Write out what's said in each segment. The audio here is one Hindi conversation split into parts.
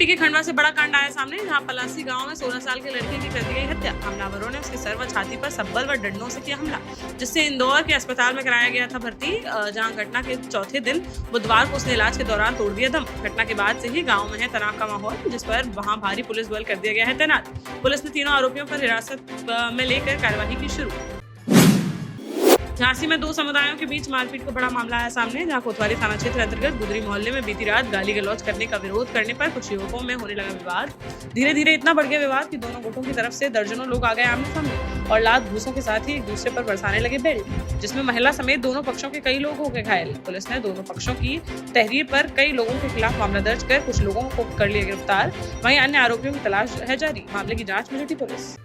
के खंडवा से बड़ा कांड आया सामने, जहां पलासी गांव में 16 साल के लड़के की कर दी गई हत्या। हमलावरों ने उसके सर व छाती पर सब्बल व डंडों से किया हमला, जिससे इंदौर के अस्पताल में कराया गया था भर्ती, जहां घटना के चौथे दिन बुधवार को उसने इलाज के दौरान तोड़ दिया दम। घटना के बाद से ही गाँव में है तनाव का माहौल, जिस पर वहाँ भारी पुलिस बल कर दिया गया है तैनात। पुलिस ने तीनों आरोपियों पर हिरासत में लेकर कार्यवाही की शुरू। झांसी में दो समुदायों के बीच मारपीट का बड़ा मामला आया सामने, जहां कोतवाली थाना क्षेत्र अंतर्गत गुदरी मोहल्ले में बीती रात गाली गलौज करने का विरोध करने पर कुछ युवकों में होने लगा विवाद। धीरे धीरे इतना बढ़ गया विवाद कि दोनों गुटों की तरफ से दर्जनों लोग आ गए आमने सामने और लात घूसों के साथ ही एक दूसरे पर बरसाने लगे बेल्ट, जिसमें महिला समेत दोनों पक्षों के कई लोग हो गए घायल। पुलिस ने दोनों पक्षों की तहरीर पर कई लोगों के खिलाफ मामला दर्ज कर कुछ लोगों को कर लिया गिरफ्तार। वहीं अन्य आरोपियों की तलाश है जारी। मामले की जाँच में जुटी पुलिस।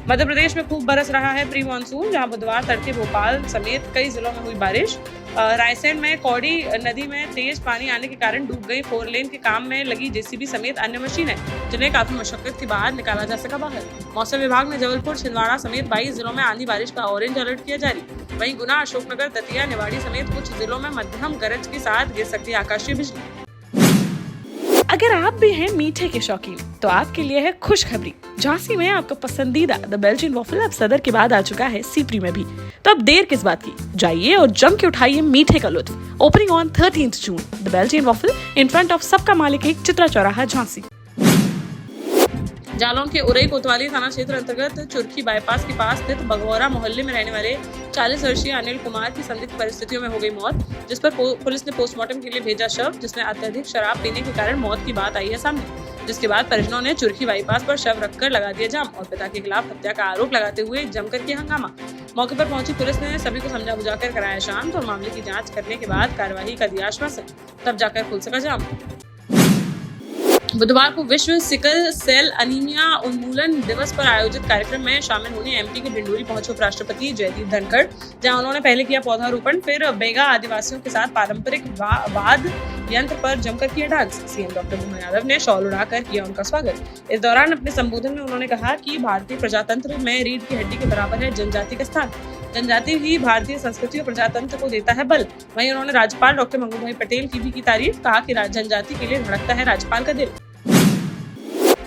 मध्य प्रदेश में खूब बरस रहा है प्री मानसून, जहां बुधवार तड़के भोपाल समेत कई जिलों में हुई बारिश। रायसेन में कौड़ी नदी में तेज पानी आने के कारण डूब गई 4 लेन के काम में लगी जेसीबी समेत अन्य मशीनें, जिन्हें काफी मशक्कत के बाद निकाला जा सका बाहर। मौसम विभाग ने जबलपुर, छिंदवाड़ा समेत 22 जिलों में आंधी बारिश का ऑरेंज अलर्ट किया जारी। वहीं गुना, अशोकनगर, दतिया, निवाड़ी समेत कुछ जिलों में मध्यम गरज के साथ गिर सकती है आकाशीय बिजली। अगर आप भी हैं मीठे के शौकीन, तो आपके लिए है खुशखबरी। झांसी में आपका पसंदीदा द बेल्जियन वॉफल अब सदर के बाद आ चुका है सीपरी में भी। तो अब देर किस बात की, जाइए और जम के उठाइए मीठे का लुत्फ। Opening on 13 June, the Belgian waffle in front of सबका मालिक एक, चित्रा चौराहा, झांसी। जालौन के उरई कोतवाली थाना क्षेत्र अंतर्गत चुरखी बाईपास के पास स्थित बघौरा मोहल्ले में रहने वाले 40 वर्षीय अनिल कुमार की संदिग्ध परिस्थितियों में हो गई मौत, जिस पर पुलिस ने पोस्टमार्टम के लिए भेजा शव, जिसमें अत्यधिक शराब पीने के कारण मौत की बात आई है सामने। जिसके बाद परिजनों ने चुरखी बाईपास पर शव रखकर लगा दिया जाम और पिता के खिलाफ हत्या का आरोप लगाते हुए जमकर किया हंगामा। मौके पर पहुंची पुलिस ने सभी को समझा बुझाकर कराया शांत और मामले की जाँच करने के बाद कार्यवाही का दिया आश्वासन, तब जाकर खुल सका जाम। बुधवार को विश्व सिकल सेल अनीमिया उन्मूलन दिवस पर आयोजित कार्यक्रम में शामिल होने एमपी के डिंडोरी पहुंचे उपराष्ट्रपति जयदीप धनखड़, जहां उन्होंने पहले किया पौधारोपण, फिर बेगा आदिवासियों के साथ पारंपरिक वाद यंत्र पर जमकर किया dance. CM doctor Mohan Yadav ने शॉल उड़ाकर किया उनका स्वागत। इस दौरान अपने संबोधन में उन्होंने कहा कि भारतीय प्रजातंत्र में रीढ़ की हड्डी के बराबर है जनजाति का स्थान। जनजाति ही भारतीय संस्कृति और प्रजातंत्र को देता है बल। वहीं उन्होंने राज्यपाल डॉक्टर मंगू भाई पटेल की भी की तारीफ, कहा कि जनजाति के लिए धड़कता है राज्यपाल का दिल।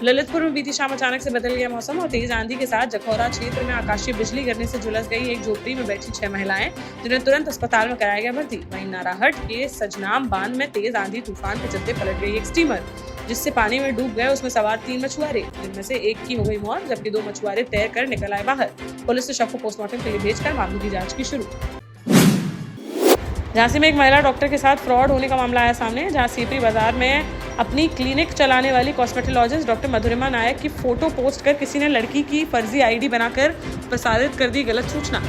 ललितपुर में बीती शाम अचानक से बदल गया मौसम और तेज आंधी के साथ जखौरा क्षेत्र में आकाशीय बिजली गिरने से झुलस गई एक झोपड़ी में बैठी 6 महिलाएं, जिन्हें तुरंत अस्पताल में कराया गया भर्ती। वहीं नाराहट के सजनाम बांध में तेज आंधी तूफान के चलते पलट गई एक स्टीमर, जिससे पानी में डूब गए उसमें सवार 3 मछुआरे, जिनमें से एक की हो गई मौत, जबकि 2 मछुआरे तैर कर निकल आए बाहर। पुलिस ने शव को पोस्टमार्टम के लिए भेजकर मामले की जाँच की शुरू। झांसी में एक महिला डॉक्टर के साथ फ्रॉड होने का मामला आया सामने, जहां सीपी बाजार में अपनी क्लिनिक चलाने वाली कॉस्मेटोलॉजिस्ट डॉक्टर मधुरिमा नायक की फोटो पोस्ट कर किसी ने लड़की की फर्जी आईडी बनाकर प्रसारित कर दी गलत सूचना।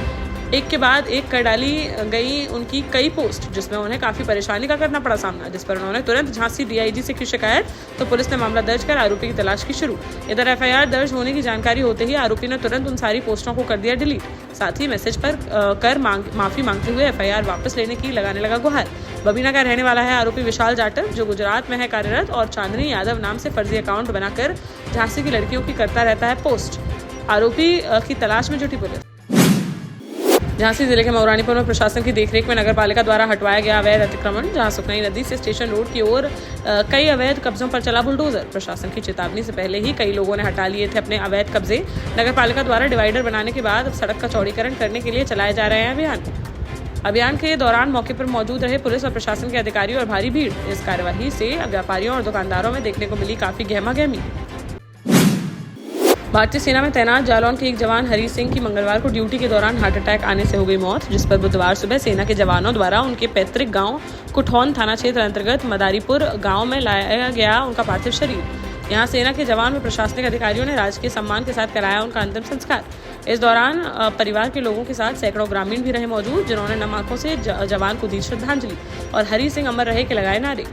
एक के बाद एक कर डाली गई उनकी कई पोस्ट, जिसमें उन्हें काफी परेशानी का करना पड़ा सामना, जिस पर उन्होंने तुरंत झांसी डीआईजी से की शिकायत, तो पुलिस ने मामला दर्ज कर आरोपी की तलाश की शुरू। इधर एफआईआर दर्ज होने की जानकारी होते ही आरोपी ने तुरंत उन सारी पोस्टों को कर दिया डिलीट। साथ ही मैसेज पर माफी मांगते हुए एफआईआर वापस लेने की लगाने लगा गुहार। बबीना का रहने वाला है आरोपी विशाल जाटव, जो गुजरात में है कार्यरत और चांदनी यादव नाम से फर्जी अकाउंट बनाकर झांसी की लड़कियों की करता रहता है पोस्ट। आरोपी की तलाश में जुटी पुलिस। झांसी जिले के मऊरानीपुर में प्रशासन की देखरेख में नगर पालिका द्वारा हटवाया गया अवैध अतिक्रमण, जहां सुकनई नदी से स्टेशन रोड की ओर कई अवैध कब्जों पर चला बुलडोजर। प्रशासन की चेतावनी से पहले ही कई लोगों ने हटा लिए थे अपने अवैध कब्जे। नगर पालिका द्वारा डिवाइडर बनाने के बाद अब सड़क का चौड़ीकरण करने के लिए चलाए जा रहे हैं अभियान के दौरान मौके पर मौजूद रहे पुलिस और प्रशासन के अधिकारी और भारी भीड़। इस कार्यवाही से व्यापारियों और दुकानदारों में देखने को मिली काफी गहमागहमी। भारतीय सेना में तैनात जालौन के एक जवान हरी सिंह की मंगलवार को ड्यूटी के दौरान हार्ट अटैक आने से हो गई मौत, जिस पर बुधवार सुबह सेना के जवानों द्वारा उनके पैतृक गांव कुठौन थाना क्षेत्र अंतर्गत मदारीपुर गांव में लाया गया उनका पार्थिव शरीर। यहां सेना के जवान व प्रशासनिक अधिकारियों ने राजकीय सम्मान के साथ कराया उनका अंतिम संस्कार। इस दौरान परिवार के लोगों के साथ सैकड़ों ग्रामीण भी रहे मौजूद, जिन्होंने नम आंखों से जवान को दी श्रद्धांजलि और हरी सिंह अमर रहे के लगाए नारे।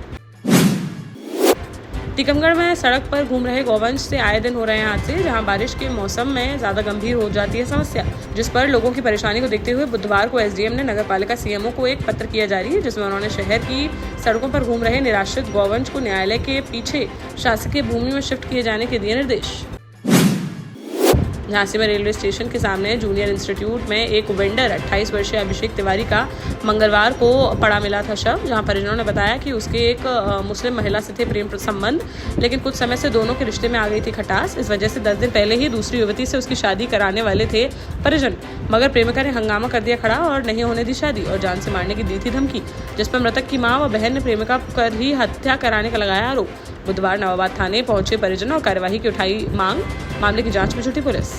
टीकमगढ़ में सड़क पर घूम रहे गौवंश से आए दिन हो रहे हैं हादसे, जहां बारिश के मौसम में ज्यादा गंभीर हो जाती है समस्या, जिस पर लोगों की परेशानी को देखते हुए बुधवार को एसडीएम ने नगरपालिका सीएमओ को एक पत्र किया जारी, जिसमें उन्होंने शहर की सड़कों पर घूम रहे निराश्रित गौवंश को न्यायालय के पीछे शासकीय भूमि में शिफ्ट किए जाने के दिए निर्देश। झांसी में रेलवे स्टेशन के सामने जूनियर इंस्टीट्यूट में एक वेंडर 28 वर्षीय अभिषेक तिवारी का मंगलवार को पड़ा मिला था शव, जहां परिजनों ने बताया कि उसके एक मुस्लिम महिला से थे प्रेम संबंध, लेकिन कुछ समय से दोनों के रिश्ते में आ गई थी खटास। इस वजह से 10 दिन पहले ही दूसरी युवती से उसकी शादी कराने वाले थे परिजन, मगर प्रेमिका ने हंगामा कर दिया खड़ा और नहीं होने दी शादी और जान से मारने की दी थी धमकी, जिस पर मृतक की मां व बहन ने प्रेमिका पर ही हत्या कराने का लगाया आरोप। बुधवार नवाबाद थाने पहुंचे परिजन और कार्यवाही की उठाई मांग। मामले की जांच में जुटी पुलिस।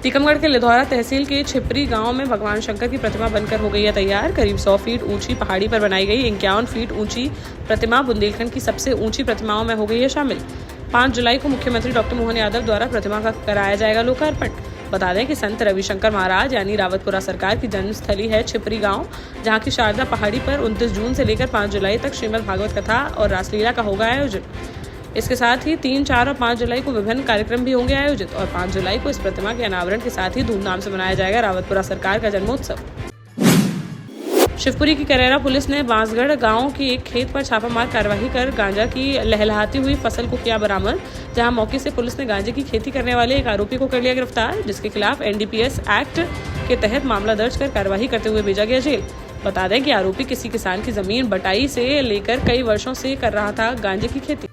टीकमगढ़ के लिधौरा तहसील के छिपरी गांव में भगवान शंकर की प्रतिमा बनकर हो गई है तैयार। करीब 100 फीट ऊंची पहाड़ी पर बनाई गई 51 फीट ऊंची प्रतिमा बुंदेलखंड की सबसे ऊंची प्रतिमाओं में हो गई है शामिल। 5 जुलाई को मुख्यमंत्री डॉक्टर मोहन यादव द्वारा प्रतिमा का कराया जाएगा लोकार्पण। बता दें कि संत रविशंकर महाराज यानी रावतपुरा सरकार की जन्मस्थली है छिपरी गांव, जहां की शारदा पहाड़ी पर 29 जून से लेकर 5 जुलाई तक श्रीमद् भागवत कथा और रासलीला का होगा आयोजन। इसके साथ ही 3, 4 और 5 जुलाई को विभिन्न कार्यक्रम भी होंगे आयोजित और 5 जुलाई को इस प्रतिमा के अनावरण के साथ ही धूमधाम से मनाया जाएगा रावतपुरा सरकार का जन्मोत्सव। शिवपुरी की करेरा पुलिस ने बांसगढ़ गांव की एक खेत पर छापामार कार्रवाई कर गांजा की लहलहाती हुई फसल को किया बरामद, जहां मौके से पुलिस ने गांजे की खेती करने वाले एक आरोपी को कर लिया गिरफ्तार, जिसके खिलाफ NDPS एक्ट के तहत मामला दर्ज कर कार्रवाई करते हुए भेजा गया जेल। बता दें कि आरोपी किसी किसान की जमीन बटाई से लेकर कई वर्षों से कर रहा था गांजे की खेती।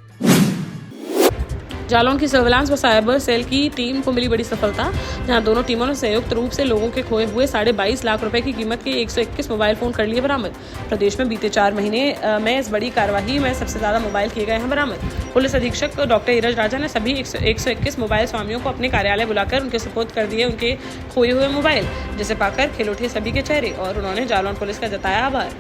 जालौन की सर्विलांस व साइबर सेल की टीम को मिली बड़ी सफलता, जहां दोनों टीमों ने संयुक्त रूप से लोगों के खोए हुए 22.5 लाख रुपए की कीमत के 121 मोबाइल फोन कर लिए बरामद। प्रदेश में बीते 4 महीने में इस बड़ी कार्रवाई में सबसे ज्यादा मोबाइल किए गए हैं बरामद। पुलिस अधीक्षक डॉक्टर ईरज राजा ने सभी 121 मोबाइल स्वामियों को अपने कार्यालय बुलाकर उनके सुपुर्द कर दिए उनके खोए हुए मोबाइल, जिसे पाकर खिल उठे सभी के चेहरे और उन्होंने जालौन पुलिस का जताया आभार।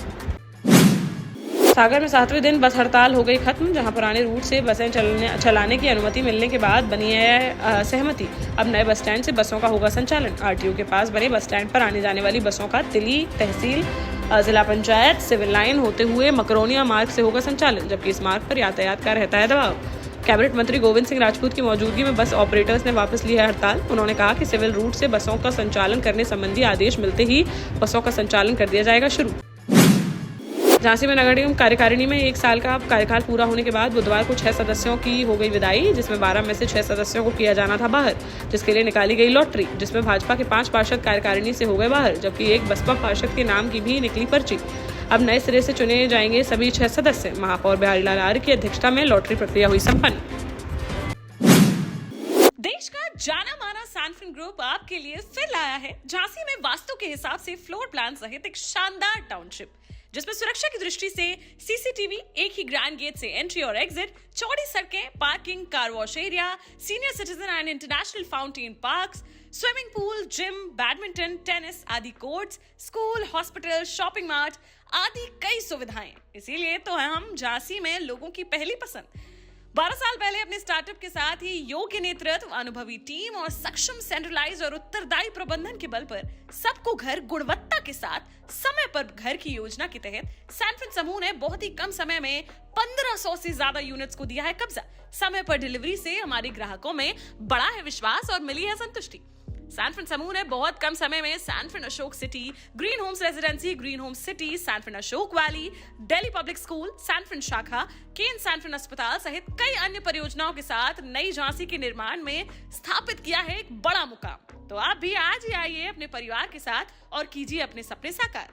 सागर में 7वें दिन बस हड़ताल हो गई खत्म, जहां पुराने रूट से बसें चलाने की अनुमति मिलने के बाद बनी है सहमति। अब नए बस स्टैंड से बसों का होगा संचालन। RTO के पास बने बस स्टैंड पर आने जाने वाली बसों का तिली तहसील, जिला पंचायत, सिविल लाइन होते हुए मकरोनिया मार्ग से होगा संचालन, जबकि इस मार्ग पर यातायात का रहता है दबाव। कैबिनेट मंत्री गोविंद सिंह राजपूत की मौजूदगी में बस ऑपरेटर्स ने वापस ली है हड़ताल। उन्होंने कहा कि सिविल रूट से बसों का संचालन करने संबंधी आदेश मिलते ही बसों का संचालन कर दिया जाएगा शुरू। झांसी में नगर निगम कार्यकारिणी में 1 साल का कार्यकाल पूरा होने के बाद बुधवार को 6 सदस्यों की हो गई विदाई, जिसमें 12 में से 6 सदस्यों को किया जाना था बाहर, जिसके लिए निकाली गई लॉटरी, जिसमें भाजपा के 5 पार्षद कार्यकारिणी से हो गए बाहर, जबकि एक बसपा पार्षद के नाम की भी निकली पर्ची। अब नए सिरे से चुने जाएंगे सभी 6 सदस्य। महापौर बिहारी लाल आर्य की अध्यक्षता में लॉटरी प्रक्रिया हुई संपन्न। देश का जाना माना सैनफिन ग्रुप आपके लिए फिर लाया है झांसी में वास्तु के हिसाब से फ्लोर प्लान सहित एक शानदार टाउनशिप, जिसमें सुरक्षा की दृष्टि से CCTV, एक ही ग्रैंड गेट से एंट्री और एग्जिट, चौड़ी सड़कें, parking, car wash area, senior citizen and international fountain parks, swimming pool, gym, badminton, tennis आदि courts, school, hospital, shopping mart आदि कई सुविधाएं। इसीलिए तो हम झांसी में लोगों की पहली पसंद। 12 साल पहले अपने स्टार्टअप के साथ ही योग्य नेतृत्व, अनुभवी टीम और सक्षम सेंट्रलाइज और उत्तरदायी प्रबंधन के बल पर सबको घर गुणवत्ता के साथ समय पर घर की योजना के तहत सैनफिन समूह ने बहुत ही कम समय में 1500 से ज्यादा यूनिट्स को दिया है कब्जा। समय पर डिलीवरी से हमारे ग्राहकों में बड़ा है विश्वास और मिली है संतुष्टि। सैनफिन समूह ने बहुत कम समय में Sanfin Ashok city, green homes residency, green homes city, Sanfin Ashok valley, Delhi public school, Sanfin शाखा, केन सैनफिन अस्पताल सहित कई अन्य परियोजनाओं के साथ नई झांसी के निर्माण में स्थापित किया है एक बड़ा मुकाम। तो आप भी आज ही आइए अपने परिवार के साथ और कीजिए अपने सपने साकार।